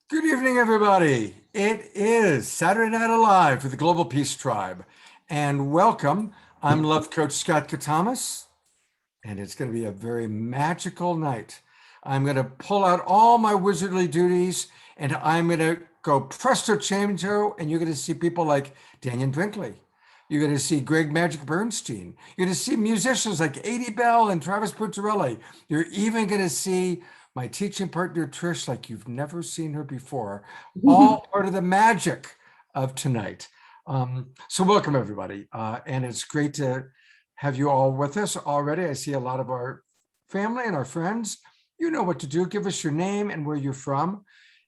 Good evening, everybody. It is Saturday Night Alive for the Global Peace Tribe. And welcome. I'm Love Coach Scott Catamas, and it's going to be a very magical night. I'm going to pull out all my wizardly duties, and I'm going to go presto changeo, and you're going to see people like Dannion Brinkley. You're going to see Magick Bernstein. You're going to see musicians like Adey Bell and Travis Puntarelli. You're even going to see my teaching partner, Trish, like you've never seen her before, all part of the magic of tonight. So welcome, everybody. And it's great to have you all with us already. I see a lot of our family and our friends. You know what to do. Give us your name and where you're from.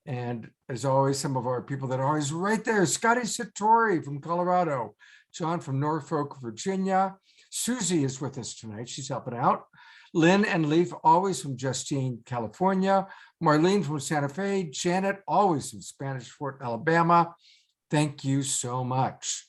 And as always, some of our people that are always right there, Scotty Satori from Colorado, John from Norfolk, Virginia. Susie is with us tonight. She's helping out. Lynn and Leaf, always from Justine, California. Marlene from Santa Fe. Janet, always from Spanish Fort, Alabama. Thank you so much.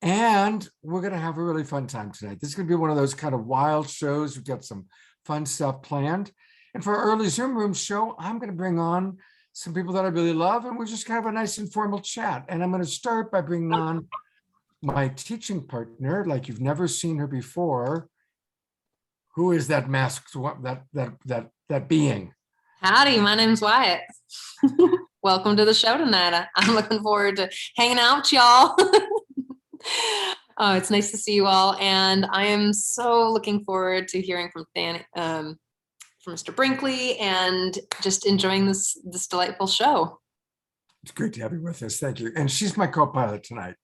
And we're going to have a really fun time tonight. This is going to be one of those kind of wild shows. We've got some fun stuff planned. And for our early Zoom room show, I'm going to bring on some people that I really love, and we're just kind of a nice informal chat. And I'm going to start by bringing on my teaching partner, like you've never seen her before. Who is that masked, that being? Howdy, my name's Wyatt. Welcome to the show tonight. I'm looking forward to hanging out with y'all. Oh, it's nice to see you all. And I am so looking forward to hearing from from Mr. Brinkley and just enjoying this delightful show. It's great to have you with us. Thank you. And she's my co-pilot tonight.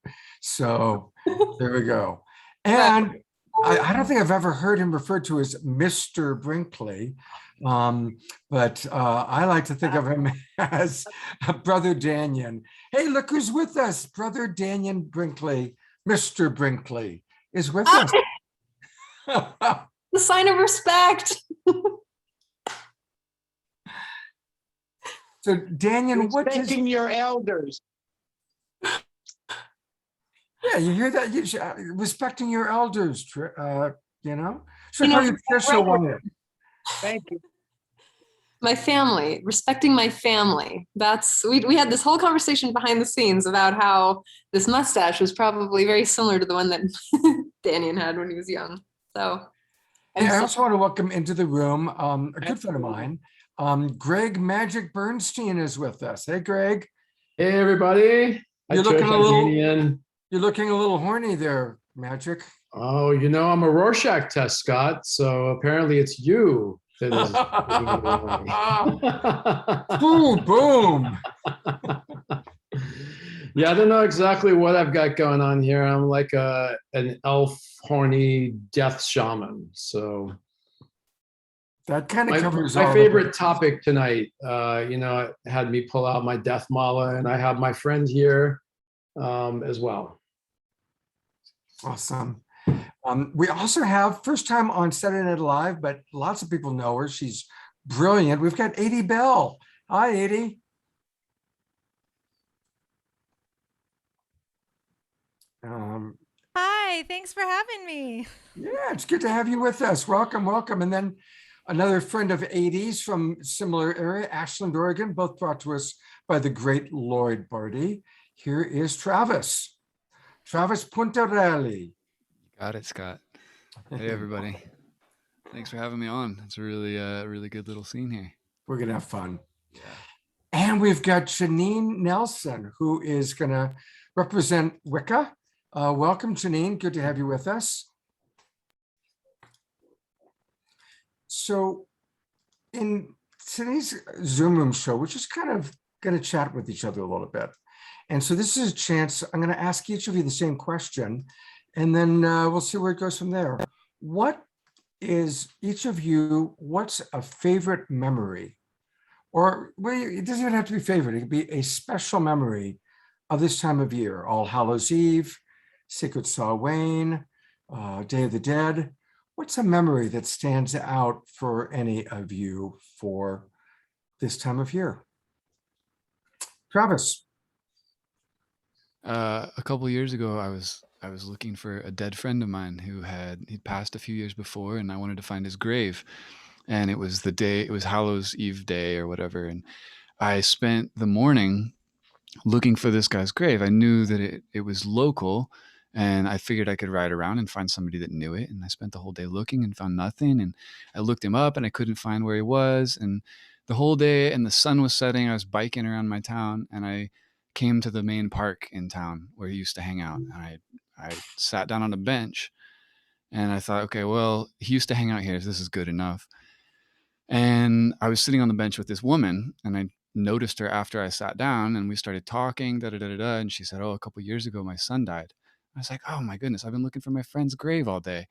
So there we go. And I don't think I've ever heard him referred to as Mr. Brinkley, but I like to think of him as Brother Dannion. Hey, look who's with us. Brother Dannion Brinkley, Mr. Brinkley is with us. The sign of respect. So Dannion, what is respecting your elders? Yeah, you hear that? Respecting your elders, you know? So Thank you. My family, respecting my family. We had this whole conversation behind the scenes about how this mustache was probably very similar to the one that Dannion had when he was young. So, and I also want to welcome into the room a good friend of mine, Magick Bernstein is with us. Hey, Greg. Hey, everybody. You're looking a little horny there, Magick. Oh, you know, I'm a Rorschach test, Scott. So apparently it's you that is. Boom. Yeah, I don't know exactly what I've got going on here. I'm like an elf horny death shaman. So that kind of covers my favorite topic tonight. You know, it had me pull out my death mala, and I have my friend here as well. Awesome. We also have first time on Saturday Night Live, but lots of people know her. She's brilliant. We've got Adey Bell. Hi, Adey. Hi, thanks for having me. Yeah, it's good to have you with us. Welcome. And then another friend of Adey's from similar area, Ashland, Oregon, both brought to us by the great Lloyd Barty. Here is Travis Puntarelli. Got it, Scott. Hey, everybody. Thanks for having me on. It's a really good little scene here. We're going to have fun. Yeah. And we've got Janine Nelson, who is going to represent Wicca. Welcome, Janine. Good to have you with us. So in today's Zoom room show, we're just kind of going to chat with each other a little bit. And so this is a chance. I'm going to ask each of you the same question, and then we'll see where it goes from there. What is each of you, what's a favorite memory? Or well, it doesn't even have to be favorite. It could be a special memory of this time of year, All Hallows Eve, Sacred Samhain, Day of the Dead. What's a memory that stands out for any of you for this time of year? Travis. A couple years ago, I was looking for a dead friend of mine he'd passed a few years before, and I wanted to find his grave. And it was it was Hallows Eve day or whatever, and I spent the morning looking for this guy's grave. I knew that it was local, and I figured I could ride around and find somebody that knew it. And I spent the whole day looking and found nothing. And I looked him up and I couldn't find where he was. And the whole day, and the sun was setting, I was biking around my town, and I came to the main park in town where he used to hang out. And I sat down on a bench, and I thought, okay, well, he used to hang out here, so this is good enough. And I was sitting on the bench with this woman, and I noticed her after I sat down, and we started talking, da da da da da. And she said, "Oh, a couple years ago, my son died." I was like, "Oh my goodness, I've been looking for my friend's grave all day."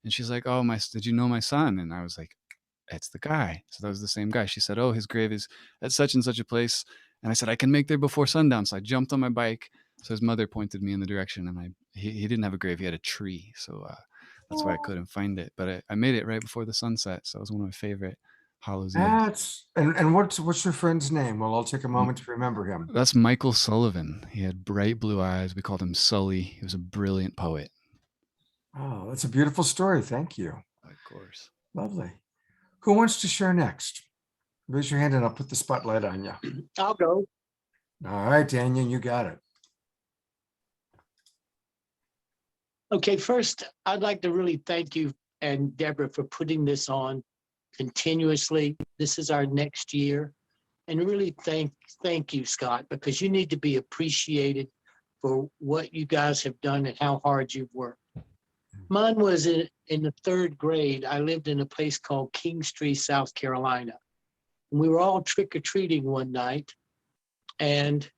And she's like, "Oh, did you know my son?" And I was like, "It's the guy." So that was the same guy. She said, "Oh, his grave is at such and such a place." And I said, "I can make there before sundown." So I jumped on my bike. So his mother pointed me in the direction, and he didn't have a grave; he had a tree. So that's why I couldn't find it. But I made it right before the sunset. So it was one of my favorite Hallows Eve. That's and what's your friend's name? Well, I'll take a moment to remember him. That's Michael Sullivan. He had bright blue eyes. We called him Sully. He was a brilliant poet. Oh, that's a beautiful story. Thank you. Of course. Lovely. Who wants to share next? Raise your hand and I'll put the spotlight on you. I'll go. All right, Dannion, you got it. Okay, first, I'd like to really thank you and Deborah for putting this on continuously. This is our next year. And really thank you, Scott, because you need to be appreciated for what you guys have done and how hard you've worked. Mine was in the third grade. I lived in a place called Kingstree, South Carolina. And we were all trick-or-treating one night, and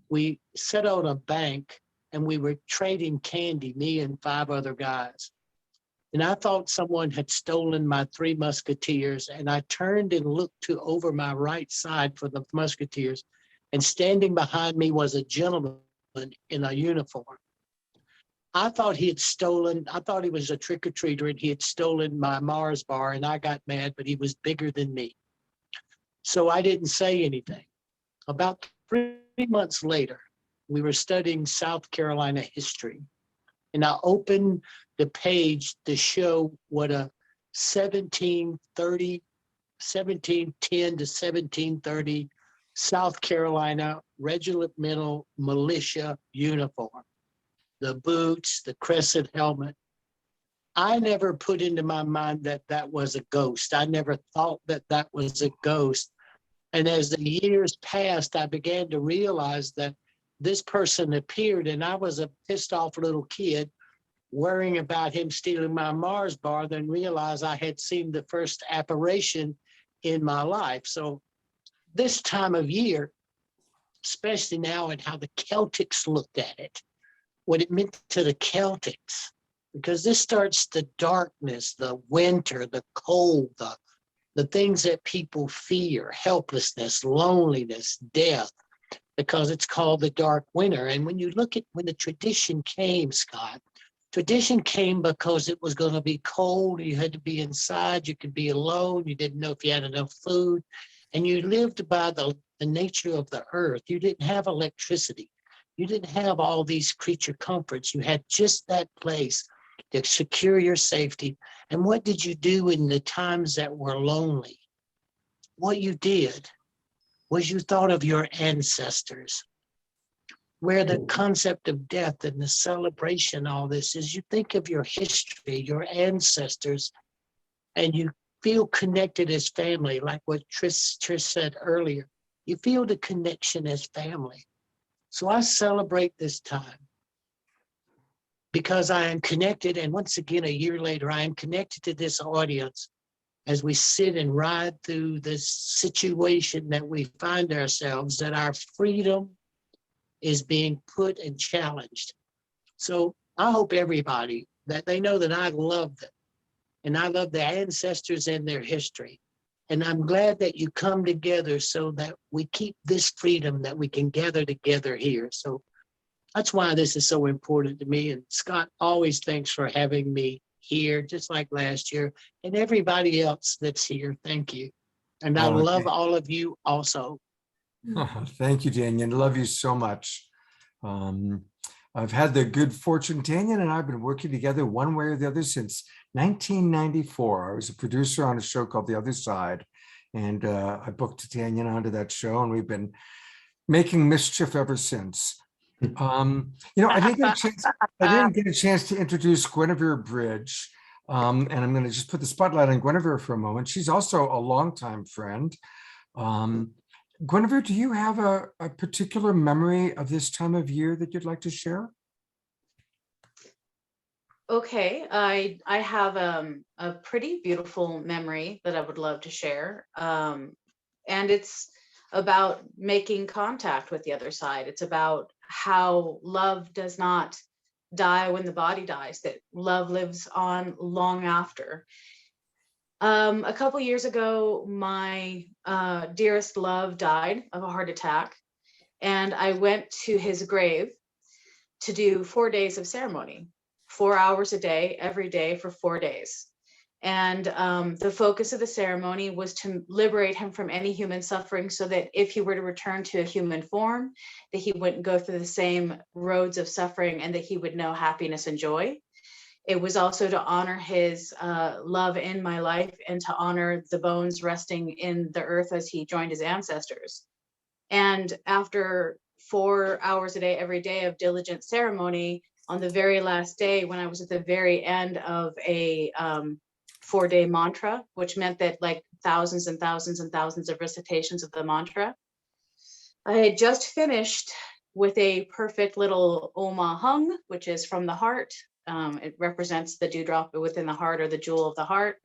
we sat on a bank and we were trading candy, me and 5 other guys. And I thought someone had stolen my 3 Musketeers, and I turned and looked over my right side for the Musketeers, and standing behind me was a gentleman in a uniform. I thought he was a trick-or-treater, and he had stolen my Mars bar, and I got mad, but he was bigger than me. So I didn't say anything. About 3 months later, we were studying South Carolina history, and I opened the page to show what a 1710 to 1730 South Carolina regimental militia uniform, the boots, the crescent helmet. I never put into my mind that that was a ghost. I never thought that that was a ghost. And as the years passed, I began to realize that this person appeared, and I was a pissed off little kid worrying about him stealing my Mars bar, then realized I had seen the first apparition in my life. So this time of year, especially now and how the Celtics looked at it, what it meant to the Celtics, because this starts the darkness, the winter, the cold, the things that people fear, helplessness, loneliness, death, because it's called the dark winter. And when you look at when the tradition came, Scott, tradition came because it was going to be cold. You had to be inside. You could be alone. You didn't know if you had enough food. And you lived by the nature of the earth. You didn't have electricity. You didn't have all these creature comforts. You had just that place to secure your safety. And what did you do in the times that were lonely? What you did was you thought of your ancestors. Where the concept of death and the celebration, all this is, you think of your history, your ancestors, and you feel connected as family, like what Trish said earlier. You feel the connection as family. So I celebrate this time because I am connected, and once again, a year later, I am connected to this audience as we sit and ride through this situation that we find ourselves, that our freedom is being put and challenged. So I hope everybody that they know that I love them. and I love the ancestors and their history. And I'm glad that you come together so that we keep this freedom that we can gather together here. So that's why this is so important to me. And Scott, always thanks for having me here, just like last year, and everybody else that's here. Thank you. And I Oh, love all of you also. thank you, Dannion. Love you so much. I've had the good fortune, Dannion and I've been working together one way or the other since 1994. I was a producer on a show called The Other Side, and I booked Dannion onto that show, and we've been making mischief ever since. I didn't get a chance to introduce Gwenevere Bridge, and I'm going to just put the spotlight on Gwenevere for a moment. She's also a longtime friend. Gwenevere, do you have a particular memory of this time of year that you'd like to share? Okay, I have a pretty beautiful memory that I would love to share. And it's about making contact with the other side. It's about how love does not die when the body dies, that love lives on long after. A couple years ago, my dearest love died of a heart attack, and I went to his grave to do 4 days of ceremony, 4 hours a day, every day for 4 days. And the focus of the ceremony was to liberate him from any human suffering, so that if he were to return to a human form, that he wouldn't go through the same roads of suffering, and that he would know happiness and joy. It was also to honor his love in my life, and to honor the bones resting in the earth as he joined his ancestors. And after 4 hours a day, every day of diligent ceremony, on the very last day, when I was at the very end of a 4-day mantra, which meant that like thousands and thousands and thousands of recitations of the mantra, I had just finished with a perfect little Oma hung, which is from the heart. It represents the dewdrop within the heart, or the jewel of the heart.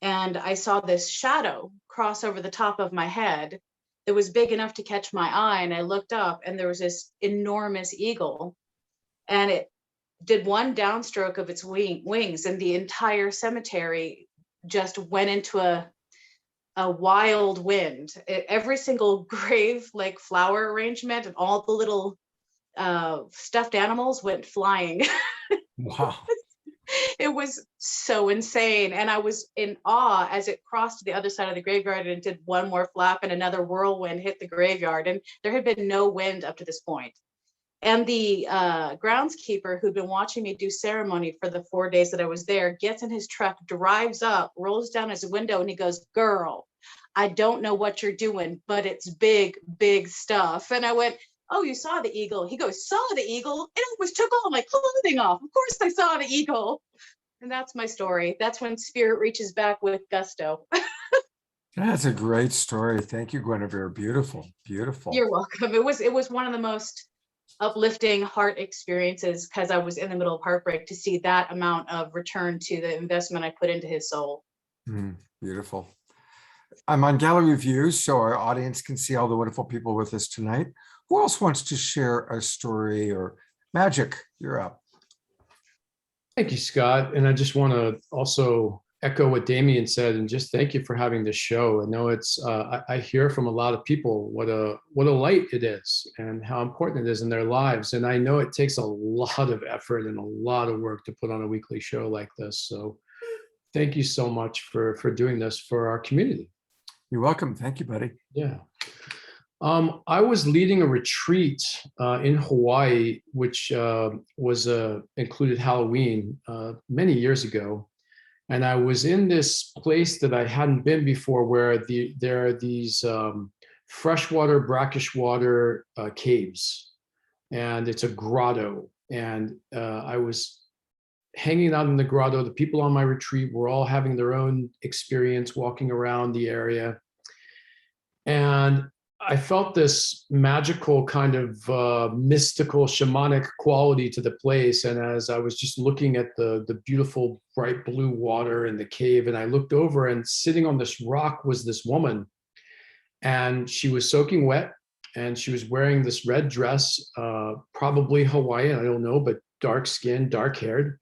And I saw this shadow cross over the top of my head that was big enough to catch my eye. And I looked up, and there was this enormous eagle, and it did one downstroke of its wings, and the entire cemetery just went into a wild wind. Every single grave, like flower arrangement, and all the little stuffed animals went flying. Wow. It was so insane. And I was in awe as it crossed to the other side of the graveyard, and did one more flap, and another whirlwind hit the graveyard. And there had been no wind up to this point. And the groundskeeper who'd been watching me do ceremony for the 4 days that I was there gets in his truck, drives up, rolls down his window, and he goes, "Girl, I don't know what you're doing, but it's big, big stuff." And I went, "Oh, you saw the eagle?" He goes, "Saw the eagle? It almost took all my clothing off. Of course I saw the eagle." And that's my story. That's when spirit reaches back with gusto. That's a great story. Thank you, Gwenevere. Beautiful, beautiful. You're welcome. It was one of the most uplifting heart experiences, because I was in the middle of heartbreak, to see that amount of return to the investment I put into his soul. Beautiful. I'm on gallery view, so our audience can see all the wonderful people with us tonight. Who else wants to share a story? Or Magick, you're up. Thank you, Scott. And I just want to also echo what Dannion said, and just thank you for having this show. I know it's, I hear from a lot of people what a light it is, and how important it is in their lives. And I know it takes a lot of effort and a lot of work to put on a weekly show like this. So thank you so much for doing this for our community. You're welcome. Thank you, buddy. Yeah. I was leading a retreat in Hawaii, which was included Halloween many years ago. And I was in this place that I hadn't been before, where there are these freshwater, brackish water caves. And it's a grotto. And I was hanging out in the grotto. The people on my retreat were all having their own experience walking around the area. And I felt this magical kind of mystical shamanic quality to the place. And as I was just looking at the beautiful bright blue water in the cave, and I looked over, and sitting on this rock was this woman, and she was soaking wet, and she was wearing this red dress, probably Hawaiian, I don't know, but dark skinned, dark haired.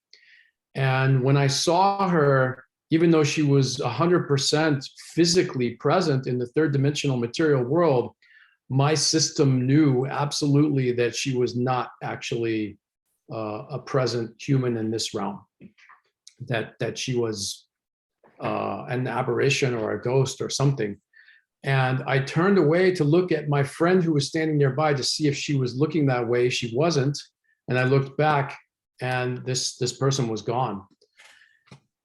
And when I saw her, even though she was 100% physically present in the third dimensional material world, my system knew absolutely that she was not actually a present human in this realm, that she was an aberration or a ghost or something. And I turned away to look at my friend who was standing nearby to see if she was looking that way. She wasn't. And I looked back, and this person was gone.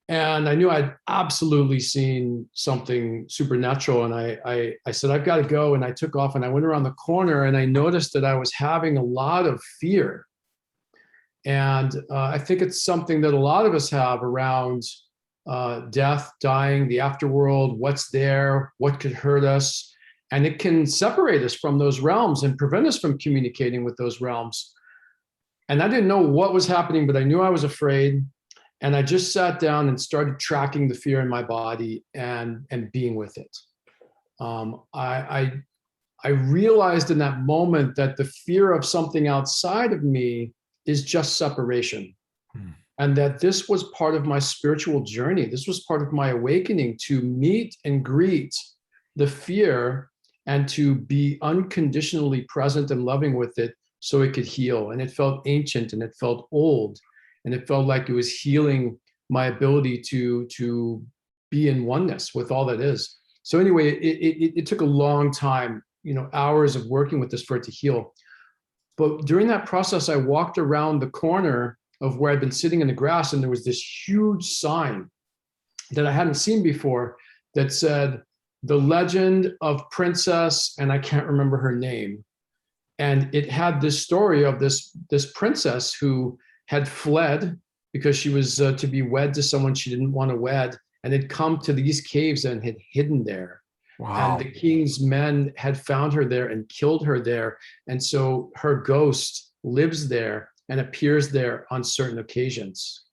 And I knew I'd absolutely seen something supernatural. And I said, I've got to go. And I took off, and I went around the corner, and I noticed that I was having a lot of fear. And I think it's something that a lot of us have around death, dying, the afterworld, what's there, what could hurt us. And it can separate us from those realms and prevent us from communicating with those realms. And I didn't know what was happening, but I knew I was afraid. And I just sat down and started tracking the fear in my body and being with it. I realized in that moment that the fear of something outside of me is just separation. And that this was part of my spiritual journey. This was part of my awakening, to meet and greet the fear and to be unconditionally present and loving with it so it could heal. And it felt ancient, and it felt old, and it felt like it was healing my ability to be in oneness with all that is. So anyway, it took a long time, hours of working with this for it to heal. But during that process, I walked around the corner of where I'd been sitting in the grass, and there was this huge sign that I hadn't seen before that said, "The Legend of Princess," and I can't remember her name. And it had this story of this princess who had fled because she was to be wed to someone she didn't want to wed, and had come to these caves and had hidden there. Wow. And the king's men had found her there and killed her there. And so her ghost lives there and appears there on certain occasions.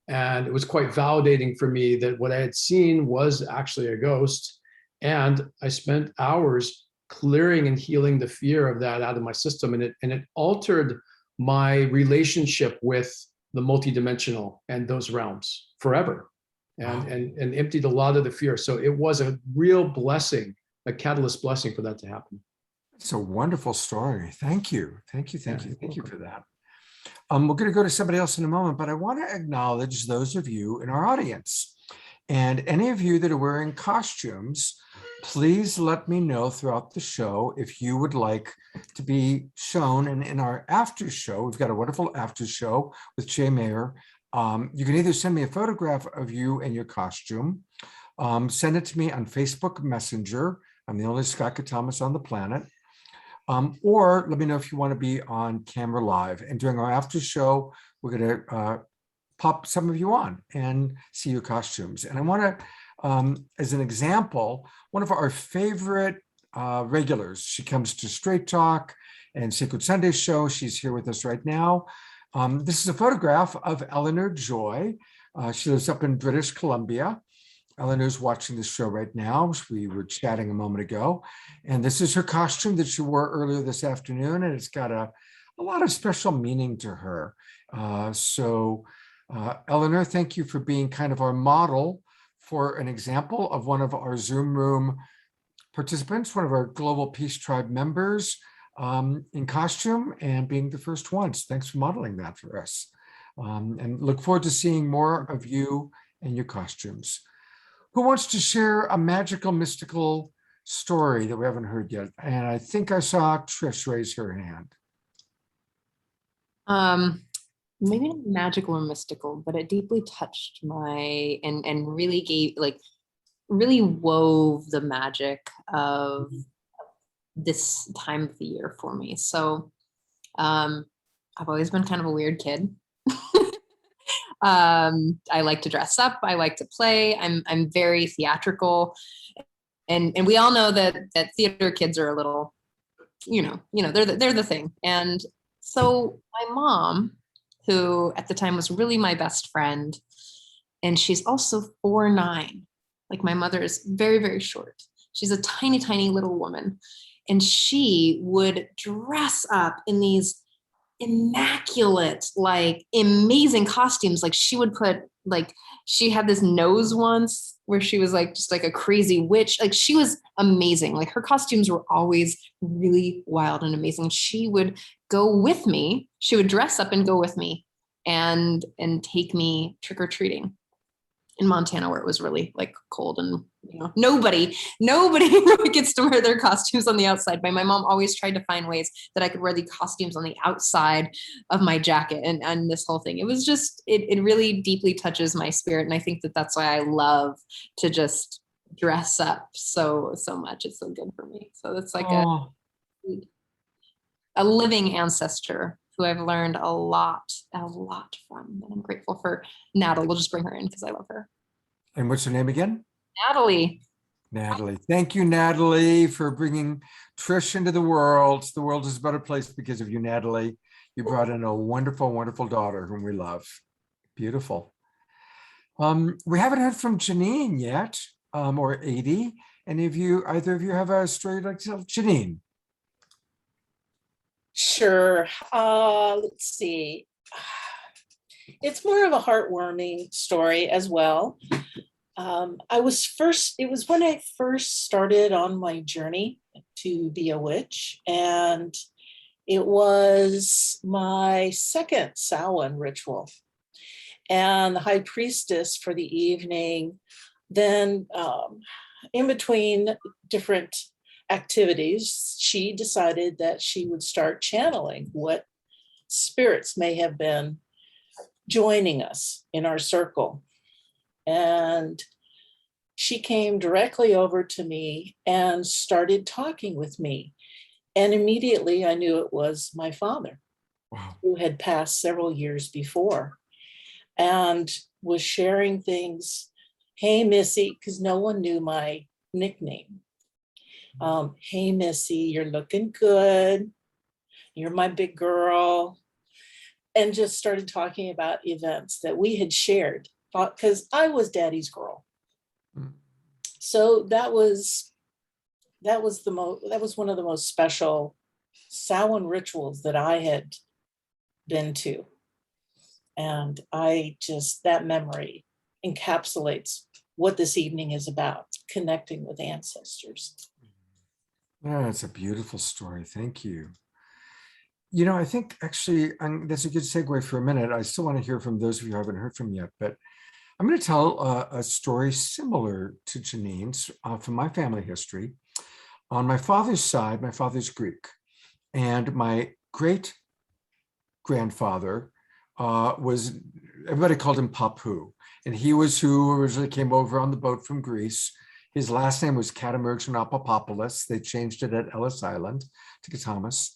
And it was quite validating for me that what I had seen was actually a ghost. And I spent hours clearing and healing the fear of that out of my system. And it altered my relationship with the multidimensional and those realms forever, and emptied a lot of the fear. So it was a real blessing, a catalyst blessing for that to happen. It's a wonderful story. Thank you. Thank you for that. We're going to go to somebody else in a moment, but I want to acknowledge those of you in our audience. And any of you that are wearing costumes, please let me know throughout the show if you would like to be shown. And in our after show, we've got a wonderful after show with Jay Mayer. You can either send me a photograph of you and your costume, send it to me on Facebook Messenger. I'm the only Scott Catamas on the planet. Or let me know if you want to be on camera live. And during our after show, we're going to pop some of you on and see your costumes. And I want to, as an example, one of our favorite regulars, she comes to Straight Talk and Sacred Sunday show. She's here with us right now. This is a photograph of Eleanor Joy. She lives up in British Columbia. Eleanor's watching the show right now. We were chatting a moment ago. And this is her costume that she wore earlier this afternoon. And it's got a lot of special meaning to her. Eleanor, thank you for being kind of our model for an example of one of our Zoom room participants, one of our Global Peace Tribe members in costume and being the first ones. Thanks for modeling that for us. And look forward to seeing more of you and your costumes. Who wants to share a magical, mystical story that we haven't heard yet? And I think I saw Trish raise her hand. Maybe not magical or mystical, but it deeply touched my and really gave really wove the magic of this time of the year for me. So I've always been kind of a weird kid. I like to dress up. I like to play. I'm very theatrical, and we all know that theater kids are a little, they're the thing. And so my mom, who at the time was really my best friend, and she's also 4'9". Like my mother is very, very short. She's a tiny, tiny little woman, and she would dress up in these immaculate, like amazing costumes. Like she would put like she had this nose once where she was like just like a crazy witch. Like she was amazing. Like her costumes were always really wild and amazing. She would go with me. She would dress up and go with me and take me trick-or-treating in Montana, where it was really like cold and, you know, nobody really gets to wear their costumes on the outside. But my mom always tried to find ways that I could wear the costumes on the outside of my jacket and this whole thing. It was just, it really deeply touches my spirit. And I think that that's why I love to just dress up so much. It's so good for me. So it's like a living ancestor who I've learned a lot from. And I'm grateful for Natalie. We'll just bring her in because I love her. And what's her name again? Natalie. Natalie. Thank you, Natalie, for bringing Trish into the world. The world is a better place because of you, Natalie. You brought in a wonderful, wonderful daughter whom we love. Beautiful. We haven't heard from Janine yet, or Adey. Either of you have a story you'd like to tell? Janine. Sure. Let's see. It's more of a heartwarming story as well. It was when I first started on my journey to be a witch, and it was my second Samhain ritual. And the high priestess for the evening, then in between different activities, she decided that she would start channeling what spirits may have been joining us in our circle. And she came directly over to me and started talking with me. And immediately I knew it was my father, Wow. who had passed several years before, and was sharing things. Hey, Missy, because no one knew my nickname. Hey, Missy, you're looking good. You're my big girl. And just started talking about events that we had shared, because I was Daddy's girl. So that was one of the most special Samhain rituals that I had been to. And that memory encapsulates what this evening is about, connecting with ancestors. Yeah, it's a beautiful story. Thank you. You know, I think actually that's a good segue for a minute. I still want to hear from those of you who haven't heard from yet, but I'm going to tell a story similar to Janine's from my family history. On my father's side, my father's Greek, and my great grandfather everybody called him Papu, and he was who originally came over on the boat from Greece. His last name was Catamas and Apopopoulos. They changed it at Ellis Island to Catamas.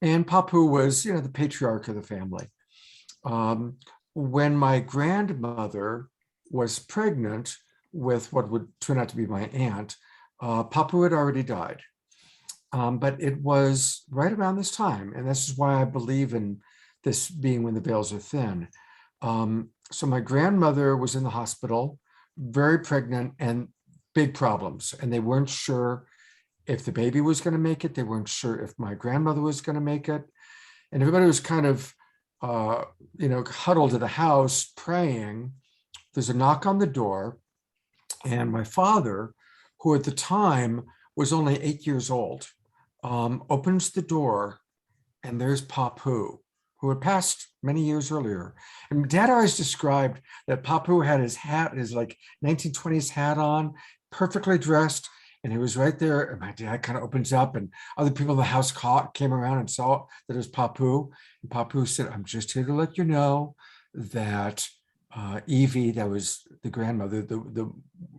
And Papu was, the patriarch of the family. When my grandmother was pregnant with what would turn out to be my aunt, Papu had already died. But it was right around this time, and this is why I believe in this being when the veils are thin. So my grandmother was in the hospital, very pregnant and big problems, and they weren't sure if the baby was going to make it. They weren't sure if my grandmother was going to make it. And everybody was kind of, huddled at the house praying. There's a knock on the door. And my father, who at the time was only 8 years old, opens the door, and there's Papu, who had passed many years earlier. And Dad always described that Papu had his hat, his like 1920s hat on, perfectly dressed. And he was right there, and my dad kind of opens up, and other people in the house came around and saw that it was Papu. And Papu said, "I'm just here to let you know that Evie," that was the grandmother,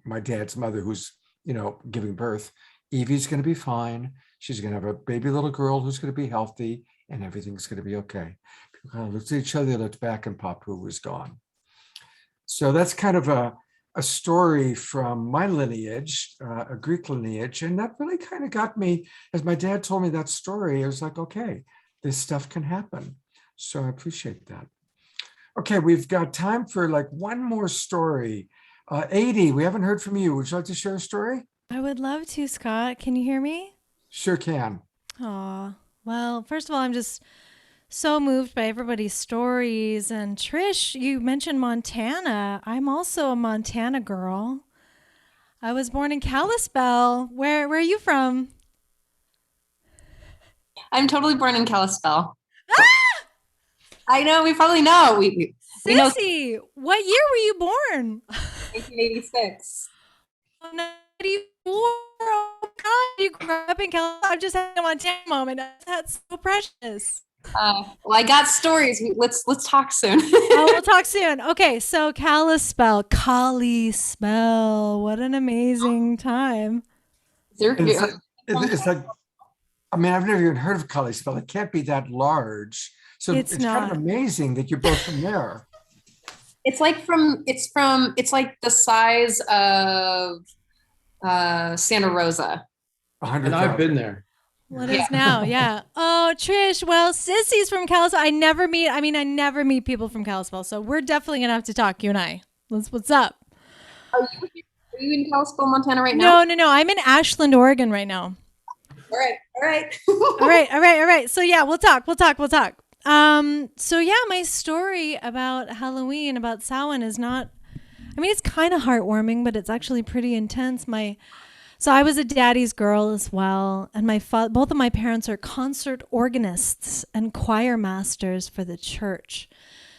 my dad's mother, who's giving birth, "Evie's going to be fine. She's going to have a baby little girl who's going to be healthy, and everything's going to be okay." People kind of looked at each other, looked back, and Papu was gone. So that's kind of a story from my lineage, a Greek lineage. And that really kind of got me, as my dad told me that story, I was like, okay, this stuff can happen. So I appreciate that. Okay, we've got time for like one more story. Adey, we haven't heard from you. Would you like to share a story? I would love to, Scott. Can you hear me? Sure can. Aw. Well, first of all, I'm just so moved by everybody's stories. And Trish, you mentioned Montana. I'm also a Montana girl. I was born in Kalispell. Where are you from? I'm totally born in Kalispell. I know, we probably know. We know Sissy, what year were you born? 1986. Oh, 94. Oh, God, you grew up in Kalispell. I'm just having a Montana moment. That's so precious. Well, I got stories. Let's talk soon. Oh, we'll talk soon. Okay, so Kalispell. What an amazing time. It's like, I mean, I've never even heard of Kalispell. It can't be that large. So It's it's kind not. of amazing that you're both from there. It's like the size of Santa Rosa. 100,000. And I've been there. What is now? Yeah. Oh, Trish. Well, Sissy's from Kalispell. I never meet people from Kalispell. So we're definitely going to have to talk, you and I. What's up? Are you in Kalispell, Montana right now? No. I'm in Ashland, Oregon right now. All right. All right. So yeah, we'll talk. So yeah, my story about Halloween, about Samhain is not, it's kind of heartwarming, but it's actually pretty intense. So I was a daddy's girl as well. And both of my parents are concert organists and choir masters for the church.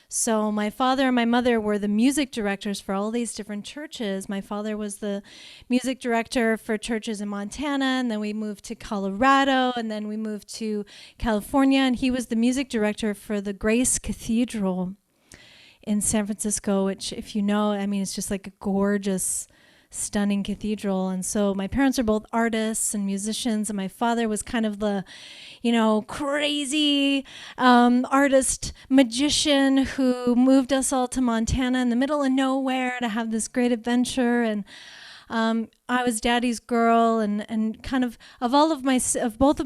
So my father and my mother were the music directors for all these different churches. My father was the music director for churches in Montana, and then we moved to Colorado, and then we moved to California, and he was the music director for the Grace Cathedral in San Francisco, which, if you know, it's just like a gorgeous, stunning cathedral. And so my parents are both artists and musicians, and my father was kind of the crazy artist magician who moved us all to Montana in the middle of nowhere to have this great adventure. And I was daddy's girl, and kind of both of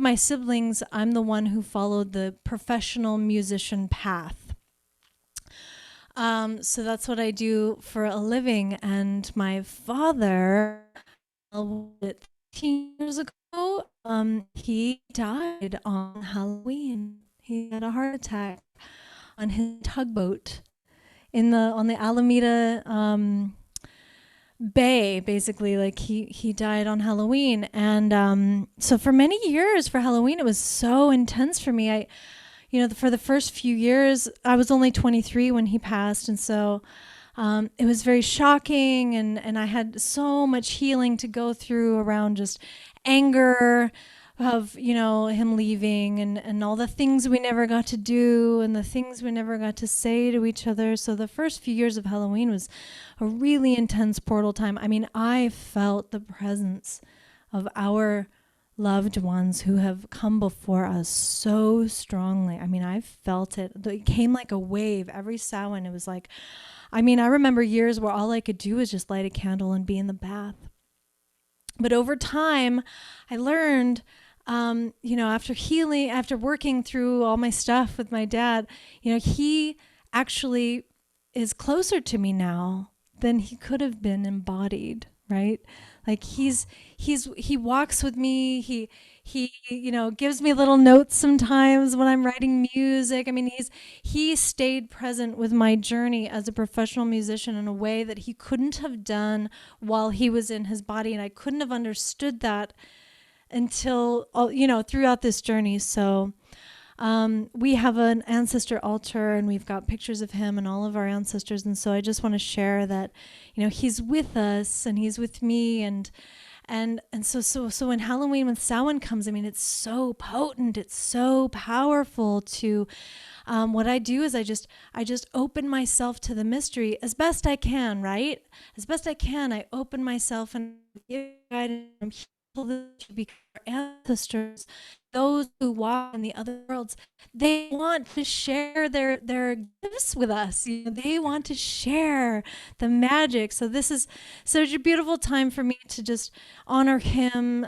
my siblings, I'm the one who followed the professional musician path. So that's what I do for a living. And my father, 15 years ago, he died on Halloween. He had a heart attack on his tugboat on the Alameda Bay, basically. Like he died on Halloween. And so for many years for Halloween, it was so intense for me. For the first few years, I was only 23 when he passed. And so it was very shocking. And I had so much healing to go through around just anger of, him leaving and all the things we never got to do and the things we never got to say to each other. So the first few years of Halloween was a really intense portal time. I felt the presence of our loved ones who have come before us so strongly. I felt it. It came like a wave every Samhain. It was like, I remember years where all I could do was just light a candle and be in the bath. But over time, I learned, after working through all my stuff with my dad, he actually is closer to me now than he could have been embodied, right? Like he walks with me. He gives me little notes sometimes when I'm writing music. He stayed present with my journey as a professional musician in a way that he couldn't have done while he was in his body. And I couldn't have understood that until, throughout this journey. So we have an ancestor altar, and we've got pictures of him and all of our ancestors. And so I just want to share that, he's with us and he's with me. And so when Halloween, when Samhain comes, it's so potent. It's so powerful to, what I do is I just open myself to the mystery as best I can, right? As best I can, I open myself and give guidance from people to be our ancestors. Those who walk in the other worlds, they want to share their gifts with us. They want to share the magic. So this is such a beautiful time for me to just honor him,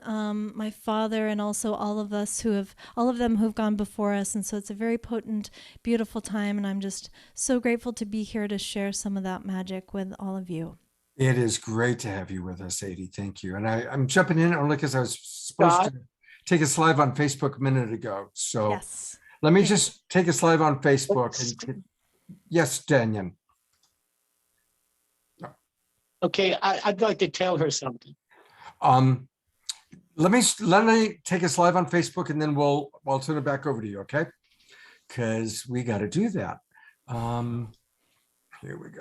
my father, and also all of them who've gone before us. And so it's a very potent, beautiful time. And I'm just so grateful to be here to share some of that magic with all of you. It is great to have you with us, Adey. Thank you. And I'm jumping in only because I was supposed to take us live on Facebook a minute ago. So Yes. Let me just take us live on Facebook. Yes, Dannion. Okay, I'd like to tell her something. Let me take us live on Facebook, and then I'll turn it back over to you, okay? Because we got to do that. Here we go.